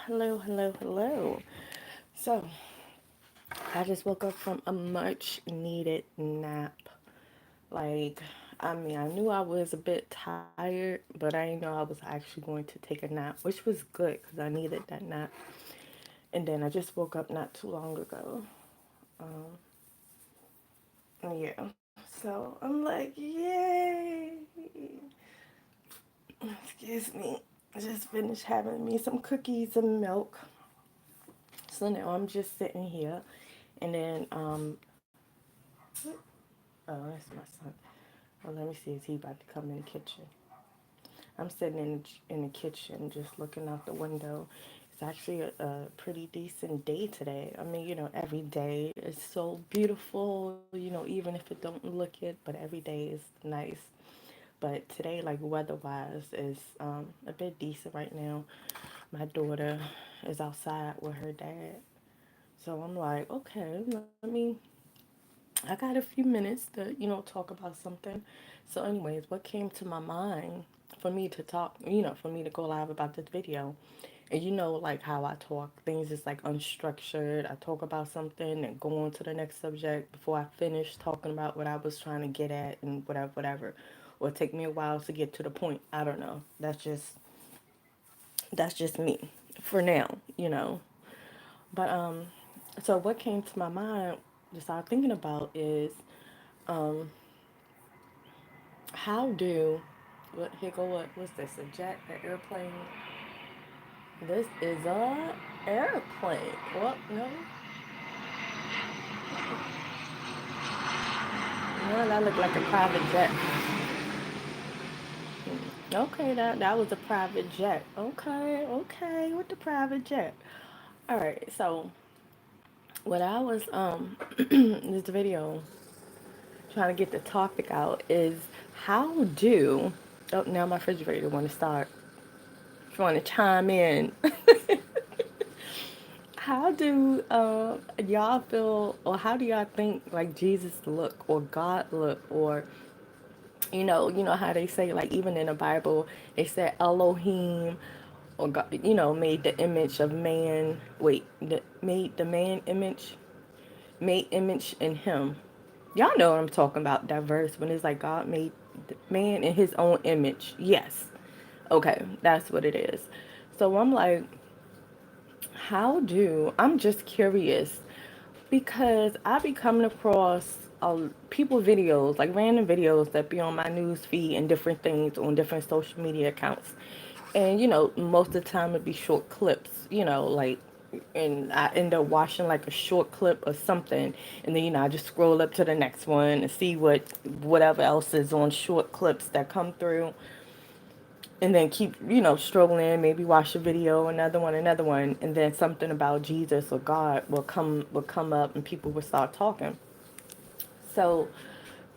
Hello, hello, hello. So, I just woke up from a much needed nap. Like, I knew I was a bit tired, but I didn't know I was actually going to take a nap, which was good because I needed that nap. And then I just woke up not too long ago. Um, yeah. So, I'm like, yay! Excuse me. I just finished having me some cookies and milk. So now I'm just sitting here. And then, oh, that's my son. Well, let me see. Is he about to come in the kitchen? I'm sitting in the kitchen, just looking out the window. It's actually a pretty decent day today. I mean, every day is so beautiful. Even if it don't look it, but every day is nice. But today, like weather-wise, is a bit decent right now. My daughter is outside with her dad, so I'm like, okay, I got a few minutes to, talk about something. So, anyways, what came to my mind for me to talk, for me to go live about this video? And like how I talk, things is like unstructured. I talk about something and go on to the next subject before I finish talking about what I was trying to get at and whatever, whatever. Or it take me a while to get to the point. I don't know. That's just me for now. But so what came to my mind to start thinking about is um how do what here go what's this, a jet, an airplane? This is a airplane. Well, no, that looked like a private jet. Okay, that was a private jet. Okay, okay, with the private jet. All right, so what I was this video trying to get the topic out is how do oh, now my refrigerator want to start trying to chime in. How do y'all feel, or how do y'all think like Jesus look, or God look, or you know how they say, like, even in the Bible they said Elohim, or God, made the image of man. Wait, made the man image, made image in him. Y'all know what I'm talking about. That verse when it's like God made the man in His own image. Yes, okay, that's what it is. So I'm like, I'm just curious because I be coming across people videos, like random videos that be on my news feed and different things on different social media accounts. And most of the time it be short clips, like, and I end up watching like a short clip or something, and then I just scroll up to the next one and see whatever else is on short clips that come through, and then keep strolling, maybe watch a video, another one, and then something about Jesus or God will come up and people will start talking. So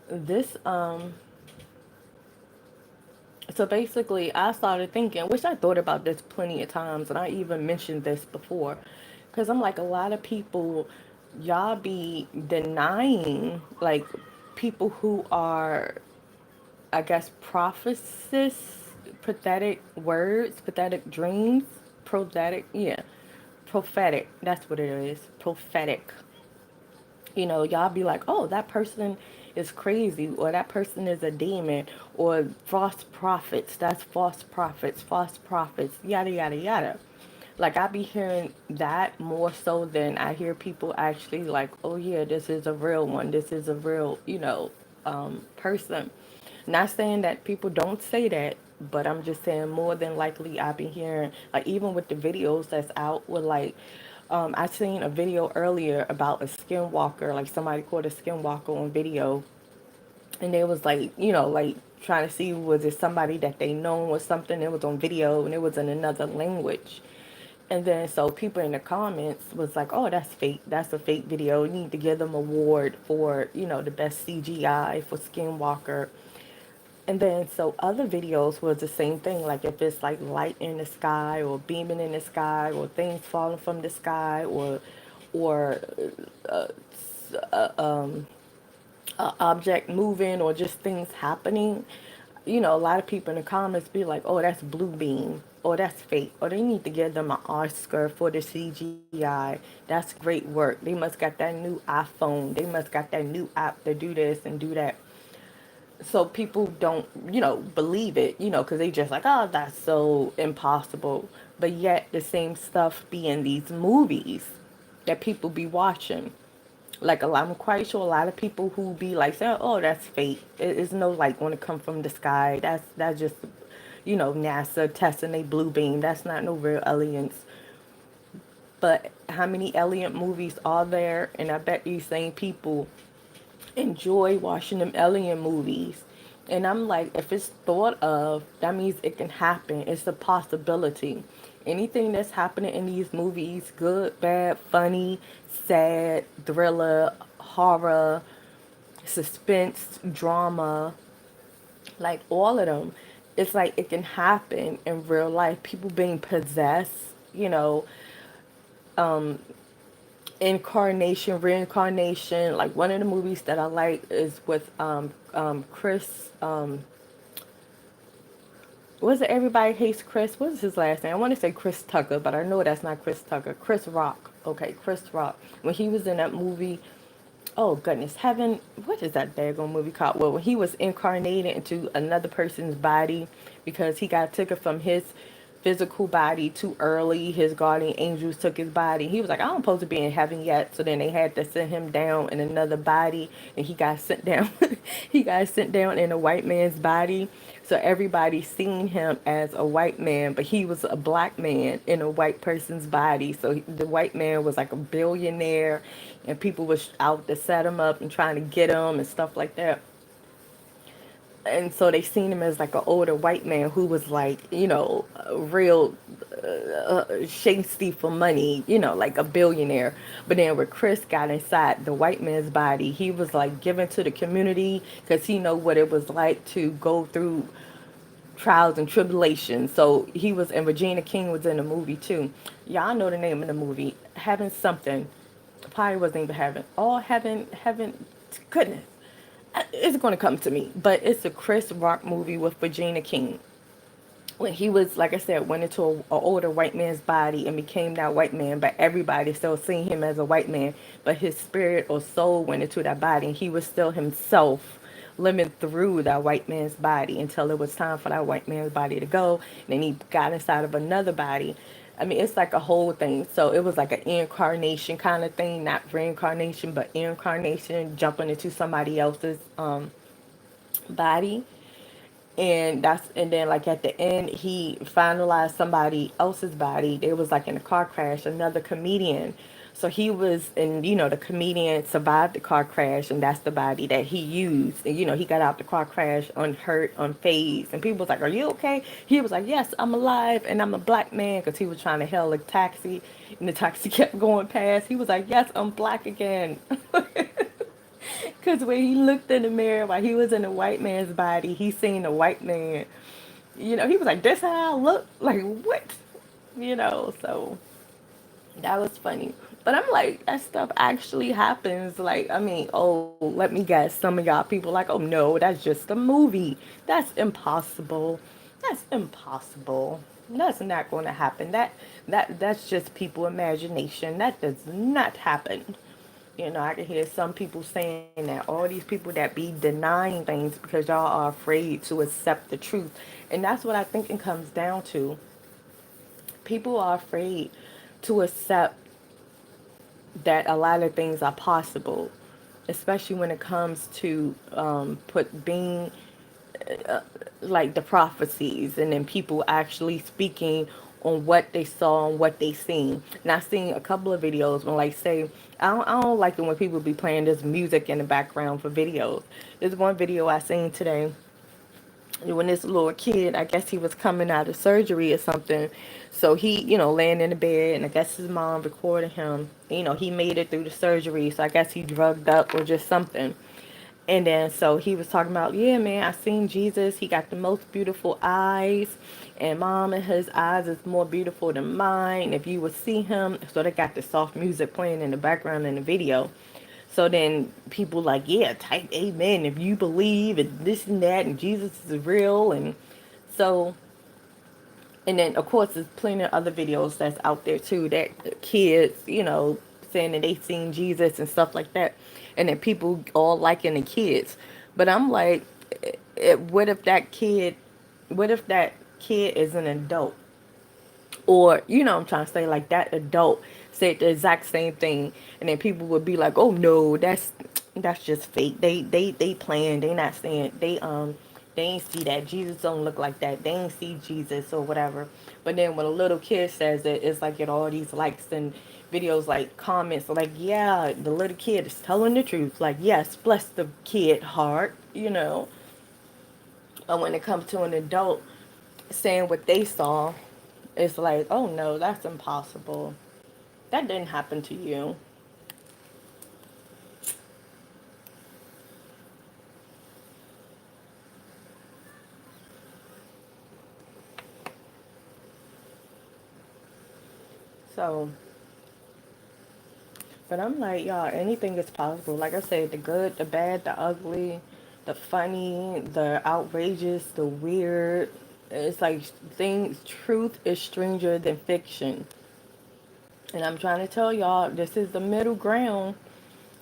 this so basically I started thinking, which I thought about this plenty of times, and I even mentioned this before, because I'm like, a lot of people, y'all be denying like people who are, I guess, prophecies, pathetic words, pathetic dreams, prophetic, yeah, prophetic. That's what it is, prophetic. Y'all be like, oh, that person is crazy, or that person is a demon, or false prophets. That's false prophets, yada, yada, yada. Like, I be hearing that more so than I hear people actually like, oh, yeah, this is a real one. This is a real, person. Not saying that people don't say that, but I'm just saying more than likely I've been hearing, like, even with the videos that's out with, like, I seen a video earlier about a skinwalker, like somebody caught a skinwalker on video, and they was like, like trying to see was it somebody that they know or something. It was on video and it was in another language. And then so people in the comments was like, "Oh, that's fake. That's a fake video. You need to give them award for the best CGI for Skinwalker." And then so other videos was the same thing. Like if it's like light in the sky or beaming in the sky or things falling from the sky or a object moving or just things happening. a lot of people in the comments be like, oh, that's blue beam, or that's fake, or they need to give them an Oscar for the CGI. That's great work. They must got that new iPhone. They must got that new app to do this and do that. So people don't, believe it, because they just like, oh, that's so impossible. But yet the same stuff be in these movies that people be watching. Like I'm quite sure a lot of people who be like saying, "Oh, that's fake. It's no light going to come from the sky. That's just, NASA testing a blue beam. That's not no real aliens." But how many alien movies are there? And I bet these same people enjoy watching them alien movies. And I'm like, if it's thought of, that means it can happen. It's a possibility. Anything that's happening in these movies, good, bad, funny, sad, thriller, horror, suspense, drama, like all of them, it's like it can happen in real life. People being possessed, incarnation, reincarnation. Like one of the movies that I like is with Chris. Was it Everybody Hates Chris? What is his last name? I want to say Chris Tucker, but I know that's not Chris Tucker. Chris Rock. Okay, Chris Rock. When he was in that movie, oh goodness, Heaven. What is that daggone movie called? Well, when he was incarnated into another person's body because he got taken from his physical body too early. His guardian angels took his body. He was like, I don't supposed to be in heaven yet. So then they had to send him down in another body, and he got sent down. He got sent down in a white man's body. So everybody seen him as a white man, but he was a black man in a white person's body. So the white man was like a billionaire, and people was out to set him up and trying to get him and stuff like that. And so they seen him as like an older white man who was like, a real shasty for money, like a billionaire. But then when Chris got inside the white man's body, he was like given to the community because he know what it was like to go through trials and tribulations. So he was, and Regina King was in the movie too. Y'all know the name of the movie, Heaven something. Probably wasn't even Heaven. Oh, Heaven, goodness. It's going to come to me, but it's a Chris Rock movie with Regina King. When he was, like I said, went into a older white man's body and became that white man, but everybody still seen him as a white man, but his spirit or soul went into that body, and he was still himself living through that white man's body until it was time for that white man's body to go. And then he got inside of another body. I mean, it's like a whole thing. So it was like an incarnation kind of thing, not reincarnation, but incarnation, jumping into somebody else's body. And then like at the end he finalized somebody else's body. They was like in a car crash, another comedian. So he was, and the comedian survived the car crash, and that's the body that he used. And he got out the car crash unhurt, unfazed, and people was like, are you okay? He was like, yes, I'm alive, and I'm a black man, because he was trying to hail a taxi, and the taxi kept going past. He was like, yes, I'm black again. Because when he looked in the mirror while he was in a white man's body, he seen a white man. He was like, this how I look? Like, what? So that was funny. But I'm like, that stuff actually happens. Like, I mean, oh, let me guess. Some of y'all people like, oh no, that's just a movie. That's impossible. That's impossible. That's not going to happen. That's just people imagination. That does not happen. I can hear some people saying that all these people that be denying things because y'all are afraid to accept the truth. And that's what I think it comes down to. People are afraid to accept that a lot of things are possible, especially when it comes to put being like the prophecies, and then people actually speaking on what they saw and what they seen. And I've seen a couple of videos when, like, say, I don't like it when people be playing this music in the background for videos. There's one video I seen today when this little kid, I guess he was coming out of surgery or something. So he, laying in the bed, and I guess his mom recorded him. He made it through the surgery, so I guess he drugged up or just something. And then so he was talking about, yeah, man, I seen Jesus. He got the most beautiful eyes. And mom, and his eyes is more beautiful than mine. If you would see him. So they got the soft music playing in the background in the video. So then people like, yeah, type amen if you believe and this and that and Jesus is real. And so, and then of course there's plenty of other videos that's out there too that kids, saying that they seen Jesus and stuff like that. And then people all liking the kids. But I'm like, what if that kid is an adult? Or I'm trying to say, like, that adult said the exact same thing, and then people would be like, oh no, that's just fake. They playing. They not saying, they ain't see that. Jesus don't look like that. They ain't see Jesus or whatever. But then when a little kid says it, it's like get all these likes and videos, like comments like, yeah, the little kid is telling the truth, like, yes, bless the kid heart. But when it comes to an adult saying what they saw, it's like, oh no, that's impossible. That didn't happen to you. So, but I'm like, y'all, anything is possible. Like I said, the good, the bad, the ugly, the funny, the outrageous, the weird. It's like truth is stranger than fiction. And I'm trying to tell y'all, this is the middle ground.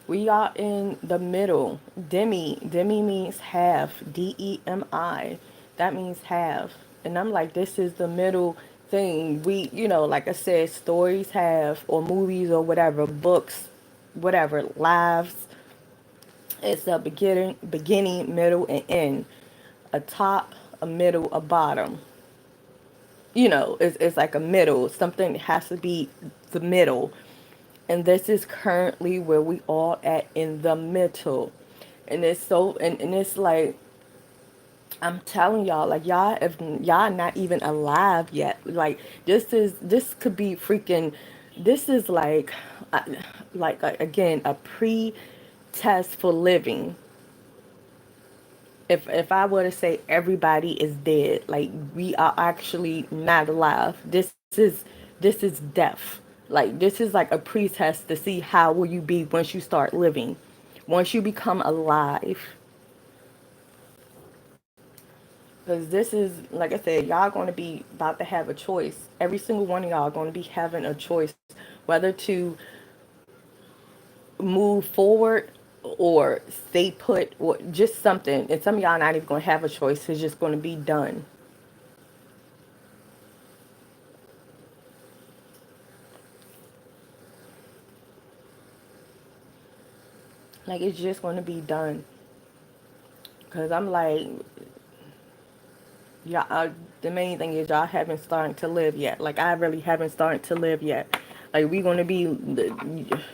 We are in the middle. Demi means half. Demi. That means half. And I'm like, this is the middle thing. We, like I said, stories have, or movies or whatever, books, whatever, lives. It's a beginning, middle, and end. A top, a middle, a bottom. It's like a middle. Something has to be the middle. And this is currently where we all at, in the middle. And it's so, and it's like, I'm telling y'all, like, y'all, if y'all not even alive yet, like, this could be freaking, this is like, again, a pre-test for living. If I were to say everybody is dead, like, we are actually not alive. This is death. Like, this is like a pre-test to see how will you be once you start living, once you become alive. Because this is, like I said, y'all going to be about to have a choice. Every single one of y'all going to be having a choice whether to move forward or stay put, or just something. And some of y'all not even going to have a choice. It's just going to be done. Like, it's just going to be done. Because I'm like, y'all, the main thing is y'all haven't started to live yet. Like, I really haven't started to live yet. Like, we gonna be,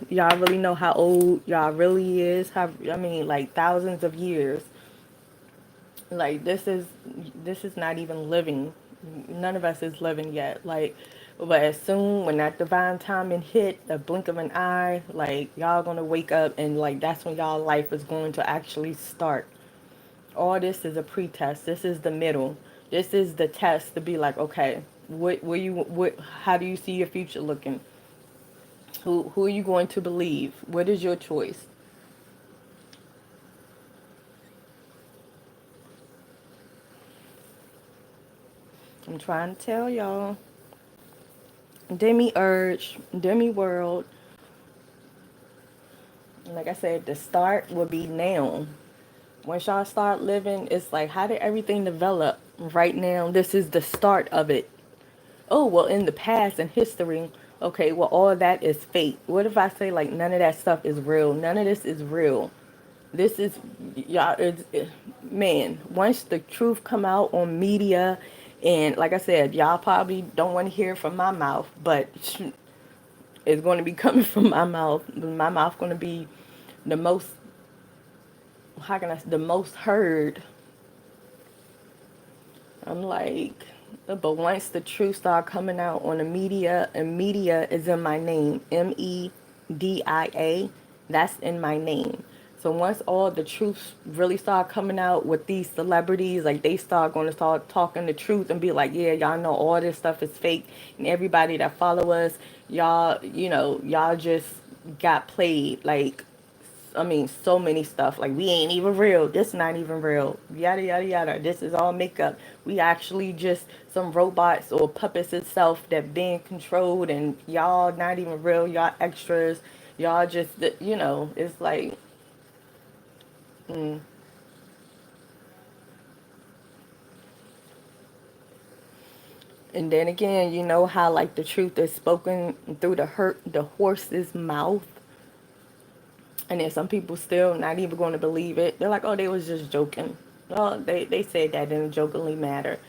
y'all really know how old y'all really is. How, I mean, like, thousands of years. Like, this is not even living. None of us is living yet. Like, but as soon when that divine timing hit, the blink of an eye, like, y'all gonna wake up, and like that's when y'all life is going to actually start. All this is a pretest. This is the middle. This is the test to be like, okay, how do you see your future looking? Who are you going to believe? What is your choice? I'm trying to tell y'all. Demi world. Like I said, the start will be now. Once y'all start living, it's like, how did everything develop? Right now, this is the start of it. Oh, well, in the past and history, okay, well, all of that is fake. What if I say, like, none of that stuff is real? None of this is real. This is, y'all, man, once the truth come out on media, and like I said, y'all probably don't want to hear it from my mouth, but it's going to be coming from my mouth. My mouth going to be the most, how can I, the most heard. I'm like, but once the truth start coming out on the media, and media is in my name, Media, that's in my name. So once all the truth really start coming out with these celebrities, like, they start going to start talking the truth and be like, yeah, y'all know all this stuff is fake, and everybody that follow us, y'all, y'all just got played. Like, I mean, so many stuff. Like, we ain't even real. This not even real. Yada, yada, yada. This is all makeup. We actually just some robots or puppets itself that being controlled, and y'all not even real. Y'all extras. Y'all just, it's like, mm. And then again, you know how like the truth is spoken through the horse's mouth, and then some people still not even going to believe it. They're like, oh, they was just joking. Well, they said that in a jokingly matter,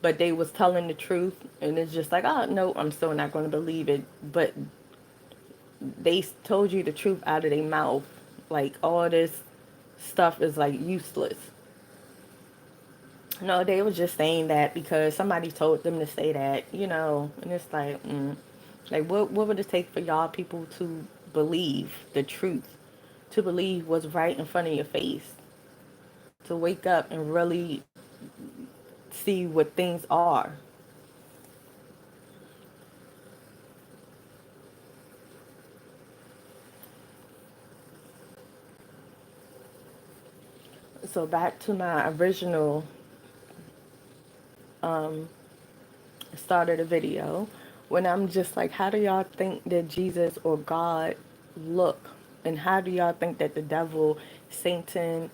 but they was telling the truth, and it's just like, oh no, I'm still not going to believe it. But they told you the truth out of their mouth. Like, all this stuff is like useless. No, they was just saying that because somebody told them to say that, and it's like, like what would it take for y'all people to believe the truth, to believe what's right in front of your face, to wake up and really see what things are. So back to my original start of the video, when I'm just like, how do y'all think that Jesus or God look? And how do y'all think that the devil, Satan,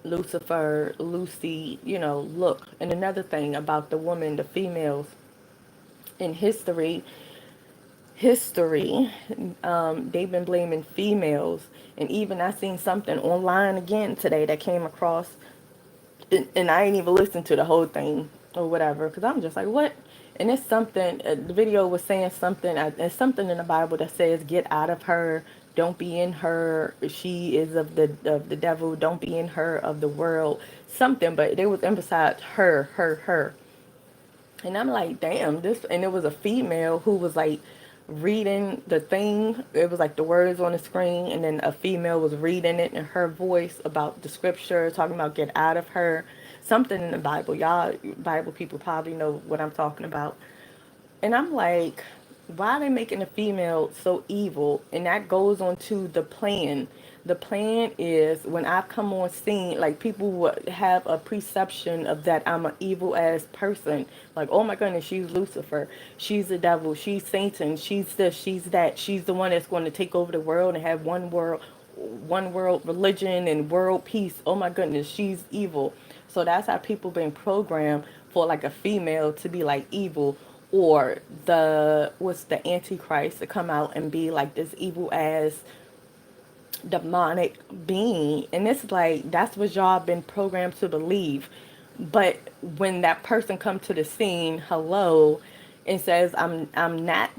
Lucifer, Lucy, look? And another thing about the woman, the females in history, they've been blaming females. And even I seen something online again today that came across, and I ain't even listened to the whole thing or whatever, because I'm just like, what? And it's something, the video was saying something, there's something in the Bible that says, get out of her, don't be in her, she is of the devil, don't be in her, of the world, something, but they was emphasized her. And I'm like, damn, this, and it was a female who was like reading the thing. It was like the words on the screen, and then a female was reading it in her voice about the scripture, talking about get out of her. Something in the Bible. Y'all Bible people probably know what I'm talking about. And I'm like, why are they making the female so evil? And that goes on to the plan. The plan is when I come on scene, like people would have a perception of that I'm an evil ass person. Like, oh my goodness, she's Lucifer. She's the devil. She's Satan. She's this, she's that. She's the one that's going to take over the world and have one world religion and world peace. Oh my goodness, she's evil. So that's how people been programmed for like a female to be like evil, or the what's the antichrist to come out and be like this evil ass demonic being. And it's like that's what y'all been programmed to believe. But when that person come to the scene, hello, and says I'm not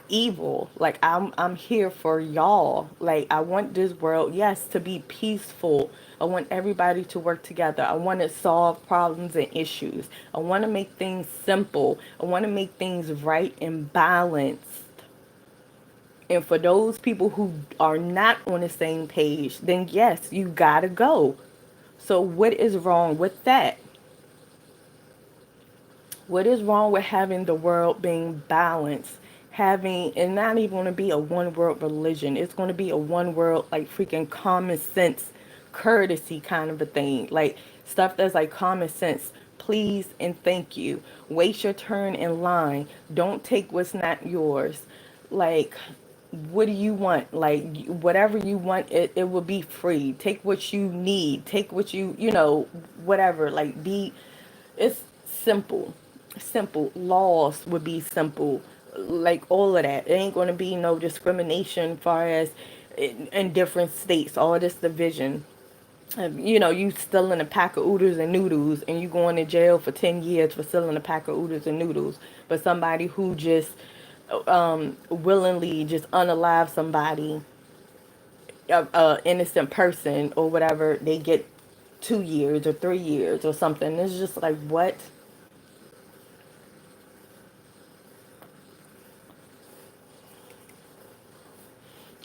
evil, like I'm here for y'all, like I want this world, yes, to be peaceful. I want everybody to work together. I want to solve problems and issues. I want to make things simple. I want to make things right and balanced. And for those people who are not on the same page, then yes, you gotta go. So what is wrong with that? What is wrong with having the world being balanced? Having, and not even going to be a one world religion. It's going to be a one world, like freaking common sense, courtesy kind of a thing. Like stuff that's like common sense. Please and thank you. Wait your turn in line. Don't take what's not yours. Like, what do you want? Like, whatever you want, it will be free. Take what you need. Take what whatever. Like, it's simple. Simple. Laws would be simple. Like, all of that. It ain't going to be no discrimination far as in different states, all this division. You stealing a pack of oodles and noodles, and you going to jail for 10 years for stealing a pack of oodles and noodles. But somebody who just willingly just unalive somebody, a innocent person or whatever, they get 2 years or 3 years or something. It's just like, what?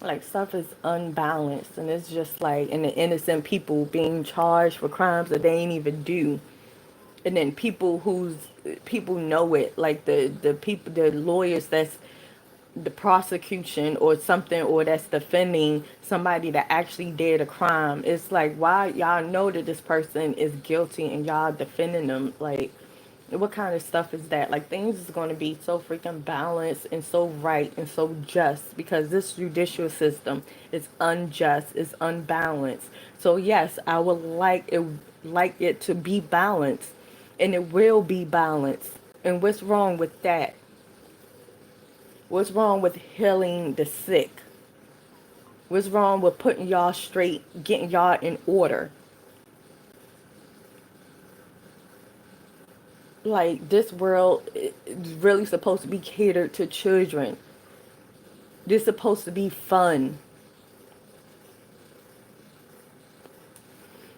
Like, stuff is unbalanced, and it's just like, and the innocent people being charged for crimes that they ain't even do. And then people know it, like the people, the lawyers that's the prosecution or something, or that's defending somebody that actually did a crime. It's like, why y'all know that this person is guilty and y'all defending them? Like, what kind of stuff is that? Like, things is going to be so freaking balanced and so right and so just, because this judicial system is unjust, it's unbalanced. So yes, I would like it to be balanced, and it will be balanced. And what's wrong with that? What's wrong with healing the sick? What's wrong with putting y'all straight, getting y'all in order? Like, this world is really supposed to be catered to children. This supposed to be fun.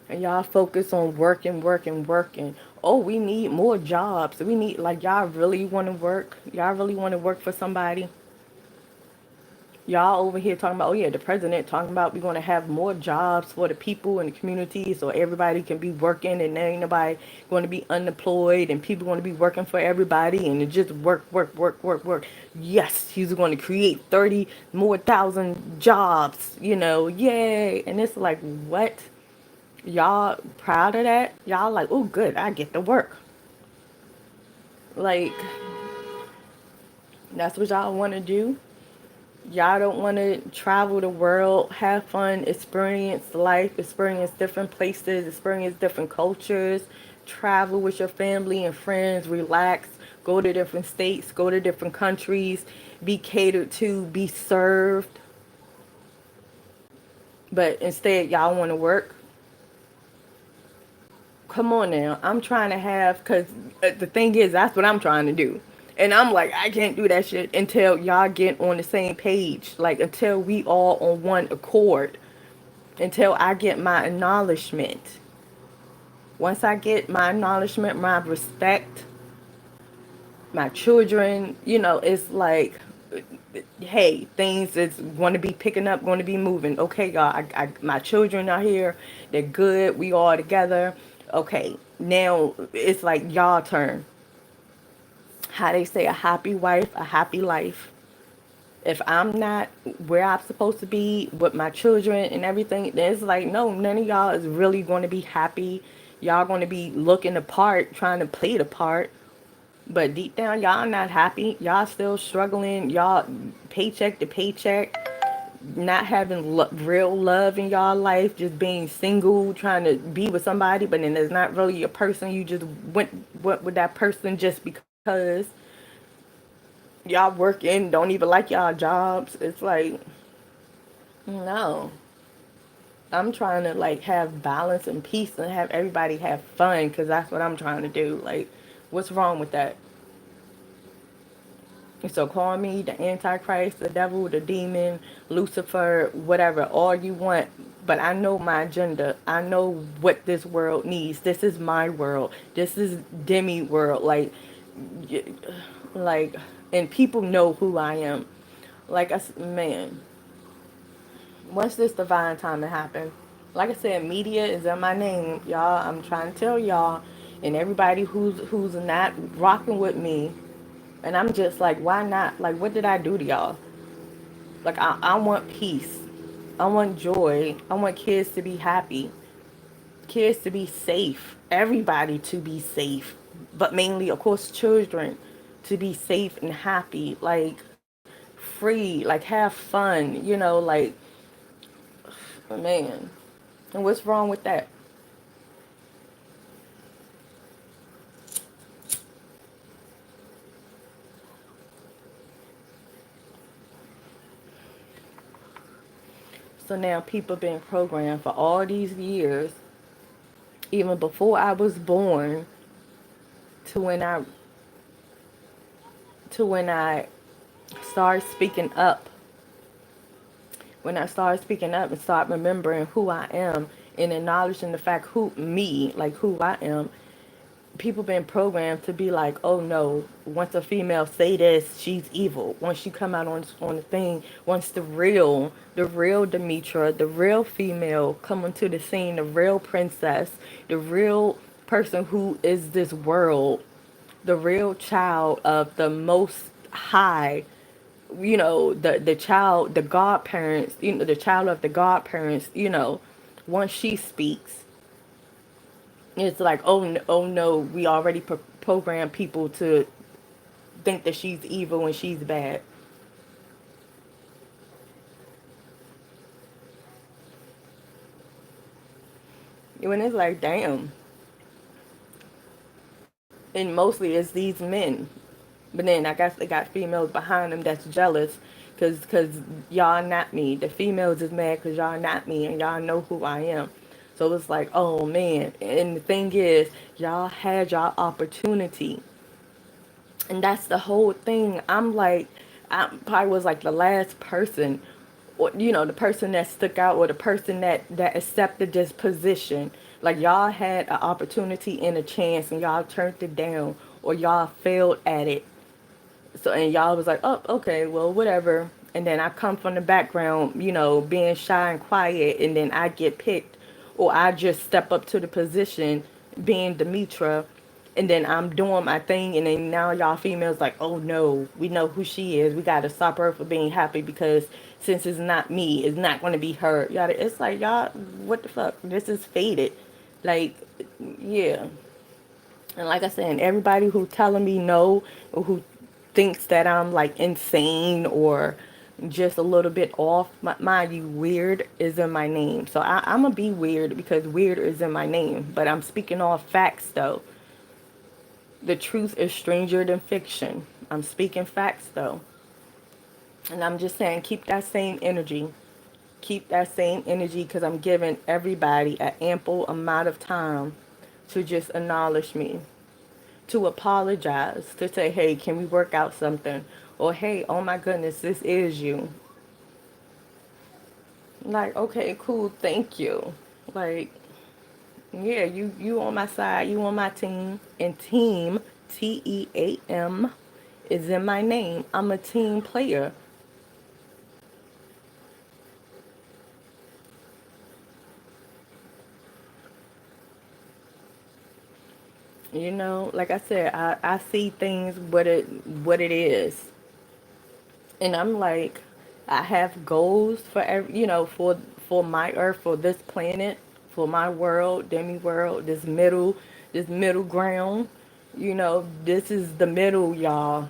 And y'all focus on working, working, working. Oh, we need more jobs. We need, like, y'all really want to work? Y'all really want to work for somebody? Y'all over here talking about, oh yeah, the president talking about we're going to have more jobs for the people in the community so everybody can be working and there ain't nobody going to be unemployed and people going to be working for everybody and it just work, work, work, work, work. Yes, he's going to create 30 more thousand jobs, yay. And it's like, what? Y'all proud of that? Y'all like, oh good, I get to work. Like, that's what y'all want to do? Y'all don't want to travel the world, have fun, experience life, experience different places, experience different cultures, travel with your family and friends, relax, go to different states, go to different countries, be catered to, be served. But instead, y'all want to work. Come on now. I'm trying to have, because the thing is, that's what I'm trying to do. And I'm like, I can't do that shit until y'all get on the same page. Like, until we all on one accord. Until I get my acknowledgement. Once I get my acknowledgement, my respect, my children, it's like, hey, things is going to be picking up, going to be moving. Okay, y'all, my children are here. They're good. We all together. Okay, now it's like y'all turn. How they say, a happy wife, a happy life. If I'm not where I'm supposed to be with my children and everything, then it's like, no, none of y'all is really going to be happy. Y'all going to be looking the part, trying to play the part. But deep down, y'all not happy. Y'all still struggling. Y'all paycheck to paycheck. Not having real love in y'all life. Just being single, trying to be with somebody. But then there's not really a person. You just went with that person just because y'all working, don't even like y'all jobs. It's like, no. I'm trying to like have balance and peace and have everybody have fun, because that's what I'm trying to do. Like, what's wrong with that? So call me the Antichrist, the devil, the demon, Lucifer, whatever, all you want. But I know my agenda. I know what this world needs. This is my world. This is Demi world. Like, and people know who I am. Like, man, once this divine time to happen, like I said, media is in my name, y'all. I'm trying to tell y'all, and everybody who's not rocking with me, and I'm just like, why not? Like, what did I do to y'all? Like, I want peace. I want joy. I want kids to be happy. Kids to be safe. Everybody to be safe. But mainly, of course, children to be safe and happy. Like, free. Like, have fun. Like, man. And what's wrong with that? So now people been programmed for all these years, even before I was born, to when I to when I started speaking up. When I started speaking up and start remembering who I am and acknowledging the fact who I am, people been programmed to be like, oh no, once a female say this, she's evil. Once she come out on the thing, once the real Demitra, the real female come onto the scene, the real princess, the real person who is this world, the real child of the most high, the child, the godparents, the child of the godparents, once she speaks, it's like, oh no, we already program people to think that she's evil and she's bad. When it's like, damn. And mostly it's these men. But then I guess they got females behind them that's jealous because y'all not me. The females is mad because y'all not me and y'all know who I am. So it's like, oh man. And the thing is, y'all had y'all opportunity. And that's the whole thing. I'm like, I probably was like the last person, or the person that stuck out, or the person that accepted this position. Like, y'all had an opportunity and a chance and y'all turned it down, or y'all failed at it. So, and y'all was like, oh, okay, well, whatever. And then I come from the background, being shy and quiet, and then I get picked, or I just step up to the position, being Demitra, and then I'm doing my thing, and then now y'all females like, oh no, we know who she is. We gotta stop her for being happy because since it's not me, it's not gonna be her. Y'all, it's like, y'all, what the fuck? This is faded. Like, yeah. And like I said, everybody who telling me no, or who thinks that I'm like insane or just a little bit off, mind you, weird is in my name. So I'm gonna be weird because weird is in my name. But I'm speaking all facts though. The truth is stranger than fiction. I'm speaking facts though. And I'm just saying, keep that same energy. Keep that same energy because I'm giving everybody an ample amount of time to just acknowledge me, to apologize, to say, hey, can we work out something? Or, hey, oh my goodness, this is you. Like, okay, cool, thank you. Like, yeah, you on my side, you on my team. And team, TEAM, is in my name. I'm a team player. Like I said, I see things what it is. And I'm like, I have goals for every, for my earth, for this planet, for my world, demi world, this middle ground. This is the middle, y'all.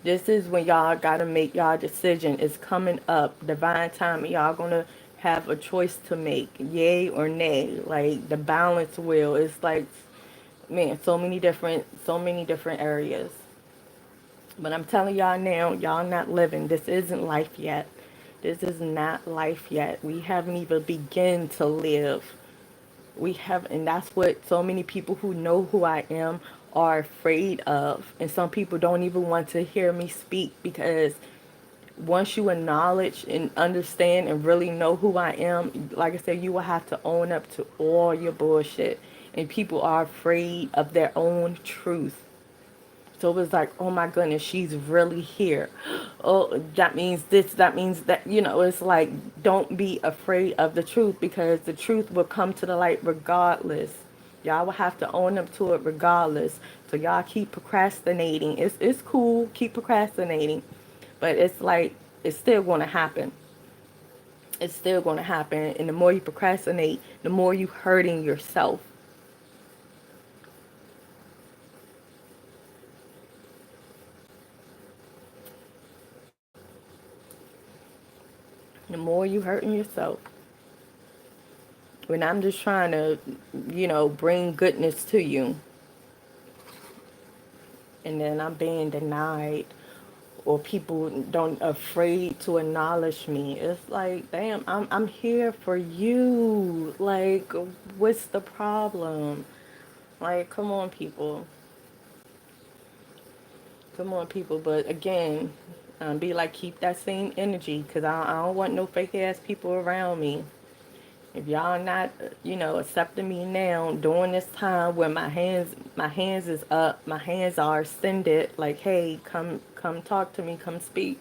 This is when y'all gotta make y'all decision. It's coming up, divine time. Y'all gonna have a choice to make, yay or nay. Like the balance wheel. It's like, man, so many different areas. But I'm telling y'all now, y'all not living. This isn't life yet. This is not life yet. We haven't even begun to live. We have, and that's what so many people who know who I am are afraid of. And some people don't even want to hear me speak because once you acknowledge and understand and really know who I am, like I said, you will have to own up to all your bullshit. And people are afraid of their own truth. So it was like, oh my goodness, she's really here. Oh, that means this, that means that. It's like, don't be afraid of the truth because the truth will come to the light regardless. Y'all will have to own up to it regardless. So y'all keep procrastinating. It's cool, keep procrastinating. But it's like, it's still going to happen. It's still going to happen. And the more you procrastinate, the more you hurting yourself. The more you hurting yourself. When I'm just trying to, bring goodness to you, and then I'm being denied, or people don't afraid to acknowledge me. It's like, damn, I'm here for you. Like, what's the problem? Like, come on, people. Come on, people. But again, be like, keep that same energy, because I don't want no fake ass people around me. If y'all not, accepting me now during this time where my hands is up, my hands are extended, like, hey, come talk to me, come speak.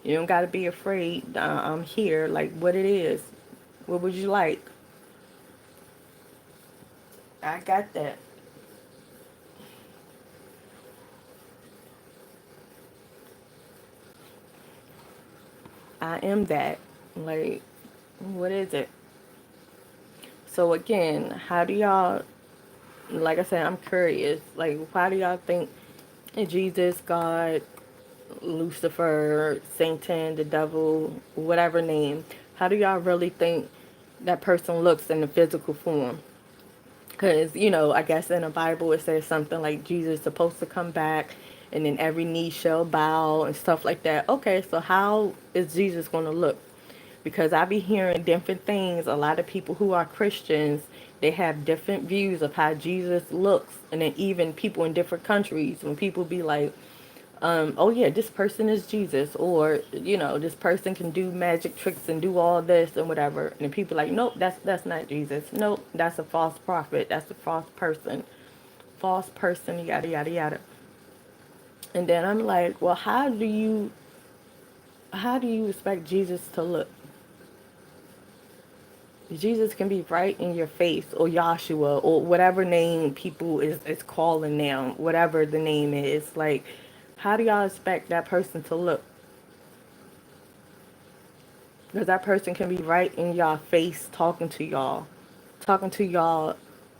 You don't gotta be afraid. I'm here, like what it is. What would you like? I got that. I am that. Like, what is it? So again, how do y'all, like I said, I'm curious. Like, why do y'all think Jesus, God, Lucifer, Satan, the devil, whatever name, how do y'all really think that person looks in the physical form? Because, I guess in the Bible it says something like Jesus is supposed to come back and then every knee shall bow and stuff like that. Okay, so how is Jesus going to look? Because I be hearing different things. A lot of people who are Christians, they have different views of how Jesus looks. And then even people in different countries, when people be like, oh yeah, this person is Jesus, or this person can do magic tricks and do all this and whatever, and then people like, nope, that's not Jesus. Nope, that's a false prophet. That's a false person, yada yada yada. And then I'm like, well, how do you expect Jesus to look? Jesus can be right in your face, or Yahshua, or whatever name people is calling now, whatever the name is. Like, how do y'all expect that person to look? Because that person can be right in y'all face talking to y'all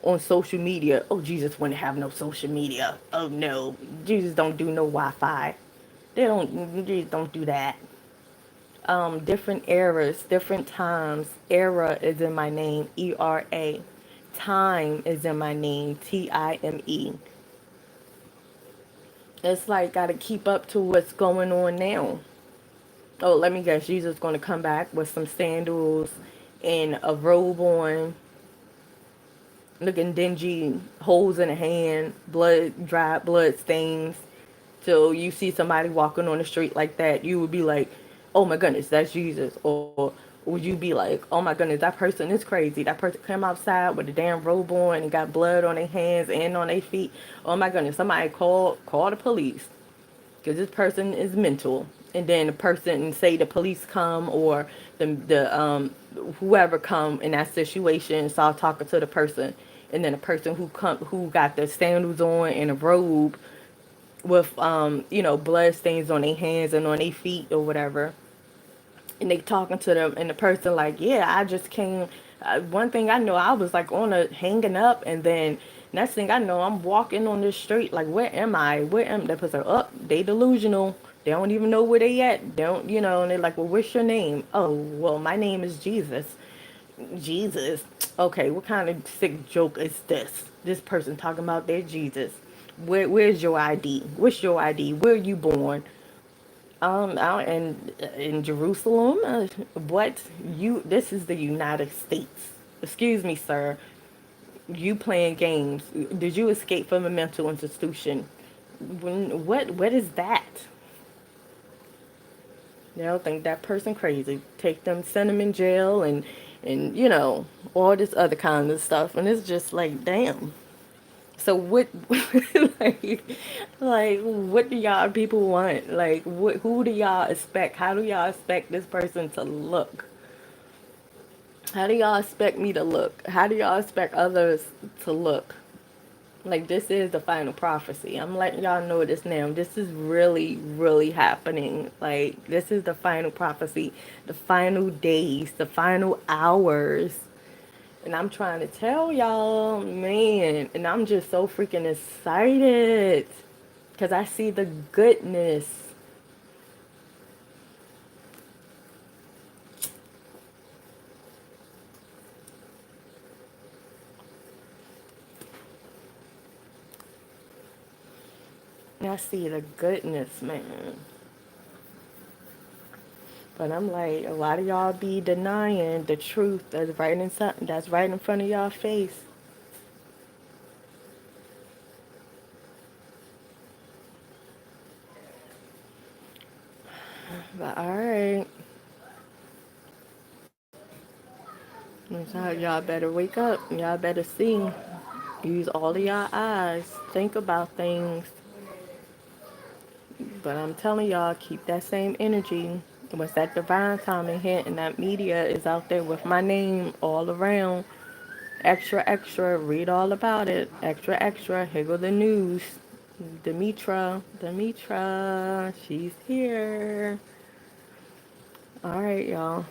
on social media. Oh, Jesus wouldn't have no social media. Oh no, Jesus don't do no Wi-Fi. Jesus don't do that. Different eras, different times. Era is in my name, ERA. Time is in my name, TIME. It's like gotta keep up to what's going on now. Oh, let me guess, Jesus gonna come back with some sandals and a robe on, looking dingy, holes in a hand, blood, dried blood stains. So you see somebody walking on the street like that, you would be like, oh my goodness, that's Jesus. Or would you be like, oh my goodness, that person is crazy. That person came outside with a damn robe on and got blood on their hands and on their feet. Oh my goodness, somebody call the police because this person is mental. And then the person say the police come, or the whoever come in that situation start talking to the person, and then the person who got the sandals on and a robe with blood stains on their hands and on their feet or whatever, and they talking to them, and the person like, yeah, I just came. One thing I know, I was like on a hanging up, and then next thing I know, I'm walking on this street. Like, where am I? Where am that person? Up, they delusional. They don't even know where they at. They don't, and they're like, well, what's your name? Oh, well, my name is Jesus. Jesus. Okay, what kind of sick joke is this? This person talking about their Jesus. Where's your ID? What's your ID? Where are you born? Out in Jerusalem. What you? This is the United States. Excuse me, sir. You playing games? Did you escape from a mental institution? What is that? They'll think that person crazy. Take them, send them in jail, and all this other kind of stuff. And it's just like, damn. So what, like, what do y'all people want? Like, who do y'all expect? How do y'all expect this person to look? How do y'all expect me to look? How do y'all expect others to look? Like, this is the final prophecy. I'm letting y'all know this now. This is really, really happening. Like, this is the final prophecy, the final days, the final hours. And I'm trying to tell y'all, man, and I'm just so freaking excited because I see the goodness. I see the goodness, man. But I'm like, a lot of y'all be denying the truth that's right in front of y'all face. But all right, so y'all better wake up. Y'all better see. Use all of y'all eyes. Think about things. But I'm telling y'all, keep that same energy. What's that divine timing hint, and that media is out there with my name all around. Extra, extra, read all about it. Extra, extra, here go the news. Demitra, she's here. All right, y'all.